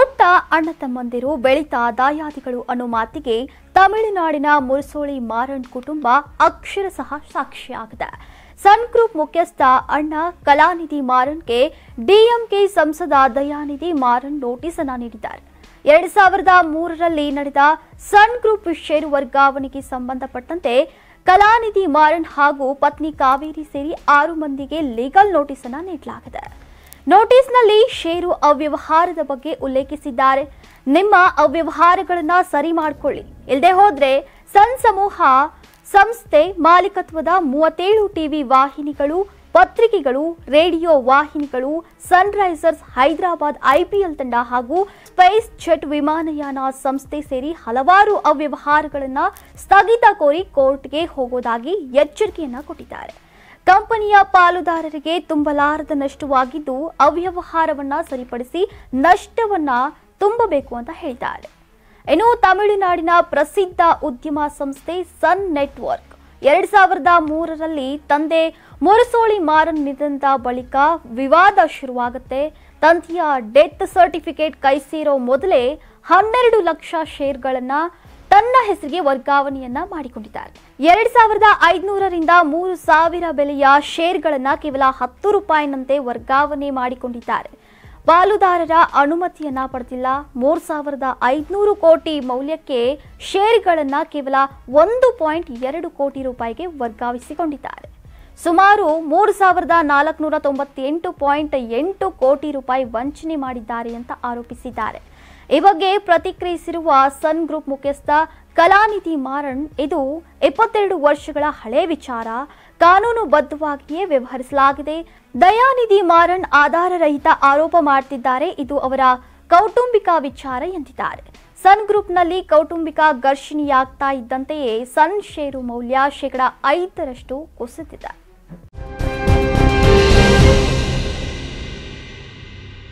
ಪುಟ್ಟ ಅಣ್ಣ ತಮ್ಮಂದಿರು ಬೆಳೀತಾ ದಾಯಾದಿಗಳು ಅನ್ನೋ ಮಾತಿಗೆ ತಮಿಳುನಾಡಿನ ಮುರಸೋಳಿ ಮಾರನ್ ಕುಟುಂಬ ಅಕ್ಷರಶಃ ಸಾಕ್ಷಿಯಾಗಿದೆ. ಸನ್ ಗ್ರೂಪ್ ಮುಖ್ಯಸ್ಥ ಅಣ್ಣ ಕಲಾನಿಧಿ ಮಾರನ್ಗೆ ಡಿಎಂಕೆ ಸಂಸದ ದಯಾನಿಧಿ ಮಾರನ್ ನೋಟಿಸ್ ಅನ್ನು ನೀಡಿದ್ದಾರೆ. 2003ರಲ್ಲಿ ನಡೆದ ಸನ್ ಗ್ರೂಪ್ ಷೇರು ವರ್ಗಾವಣೆಗೆ ಸಂಬಂಧಪಟ್ಟಂತೆ ಕಲಾನಿಧಿ ಮಾರನ್ ಹಾಗೂ ಪತ್ನಿ ಕಾವೇರಿ ಸೇರಿ 6 ಮಂದಿಗೆ ಲೀಗಲ್ ನೋಟಿಸ್ ಅನ್ನು ನೀಡಲಾಗಿದೆ. ನೋಟಿಸ್ನಲ್ಲಿ ಷೇರು ಅವ್ಯವಹಾರದ ಬಗ್ಗೆ ಉಲ್ಲೇಖಿಸಿದ್ದಾರೆ. ನಿಮ್ಮ ಅವ್ಯವಹಾರಗಳನ್ನ ಸರಿ ಮಾಡಿಕೊಳ್ಳಿ, ಇಲ್ಲದೆ ಹೋದ್ರೆ ಸನ್ ಸಮೂಹ ಸಂಸ್ಥೆ ಮಾಲೀಕತ್ವದ 37 ಟಿವಿ ವಾಹಿನಿಗಳು, ಪತ್ರಿಕೆಗಳು, ರೇಡಿಯೋ ವಾಹಿನಿಗಳು, ಸನ್ರೈಸರ್ಸ್ ಹೈದರಾಬಾದ್ ಐಪಿಎಲ್ ತಂಡ ಹಾಗೂ ಸ್ಪೈಸ್ ಜೆಟ್ ವಿಮಾನಯಾನ ಸಂಸ್ಥೆ ಸೇರಿ ಹಲವಾರು ಅವ್ಯವಹಾರಗಳನ್ನ ಸ್ಥಗಿತ ಕೋರಿ ಕೋರ್ಟ್ಗೆ ಹೋಗೋದಾಗಿ ಎಚ್ಚರಿಕೆಯನ್ನ ಕೊಟ್ಟಿದ್ದಾರೆ. ಕಂಪನಿಯ ಪಾಲುದಾರರಿಗೆ ತುಂಬಲಾರದ ನಷ್ಟವಾಗಿದ್ದು ಅವ್ಯವಹಾರವನ್ನ ಸರಿಪಡಿಸಿ ನಷ್ಟವನ್ನ ತುಂಬಬೇಕು ಅಂತ ಹೇಳಿದ್ದಾರೆ. ಇನ್ನು ತಮಿಳುನಾಡಿನ ಪ್ರಸಿದ್ಧ ಉದ್ಯಮ ಸಂಸ್ಥೆ ಸನ್ ನೆಟ್ವರ್ಕ್ 2003ರಲ್ಲಿ ತಂದೆ ಮುರಸೋಳಿ ಮಾರನ್ ನಿಧನದ ಬಳಿಕ ವಿವಾದ ಶುರುವಾಗುತ್ತೆ. ತಂದೆಯ ಡೆತ್ ಸರ್ಟಿಫಿಕೇಟ್ ಕೈ ಸೇರೋ ಮೊದಲೇ 12 ಲಕ್ಷ ಷೇರ್ಗಳನ್ನ ತನ್ನ ಹೆಸರಿಗೆ ವರ್ಗಾವಣೆಯನ್ನ ಮಾಡಿಕೊಂಡಿದ್ದಾರೆ. 2500ರಿಂದ 3000 ಬೆಲೆಯ ಷೇರ್ಗಳನ್ನ ಕೇವಲ 10 ರೂಪಾಯಿನಂತೆ ವರ್ಗಾವಣೆ ಮಾಡಿಕೊಂಡಿದ್ದಾರೆ. ಪಾಲುದಾರರ ಅನುಮತಿಯನ್ನ ಪಡೆದಿಲ್ಲ. 3500 ಕೋಟಿ ಮೌಲ್ಯಕ್ಕೆ ಷೇರ್ಗಳನ್ನ ಕೇವಲ 1.2 ಕೋಟಿ ರೂಪಾಯಿಗೆ ವರ್ಗಾಯಿಸಿಕೊಂಡಿದ್ದಾರೆ. ಸುಮಾರು 3498.8 ಕೋಟಿ ರೂಪಾಯಿ ವಂಚನೆ ಮಾಡಿದ್ದಾರೆ ಅಂತ ಆರೋಪಿಸಿದ್ದಾರೆ. ಈ ಬಗ್ಗೆ ಪ್ರತಿಕ್ರಿಯಿಸಿರುವ ಸನ್ ಗ್ರೂಪ್ ಮುಖ್ಯಸ್ಥ ಕಲಾನಿಧಿ ಮಾರನ್, ಇದು 22 ವರ್ಷಗಳ ಹಳೆ ವಿಚಾರ, ಕಾನೂನುಬದ್ಧವಾಗಿಯೇ ವ್ಯವಹರಿಸಲಾಗಿದೆ. ದಯಾನಿಧಿ ಮಾರನ್ ಆಧಾರರಹಿತ ಆರೋಪ ಮಾಡುತ್ತಿದ್ದಾರೆ, ಇದು ಅವರ ಕೌಟುಂಬಿಕ ವಿಚಾರ ಎಂದಿದ್ದಾರೆ. ಸನ್ ಗ್ರೂಪ್ನಲ್ಲಿ ಕೌಟುಂಬಿಕ ಘರ್ಷಣೆಯಾಗ್ತಾ ಇದ್ದಂತೆಯೇ ಸನ್ ಷೇರು ಮೌಲ್ಯ 5% ಕುಸಿದಿದೆ.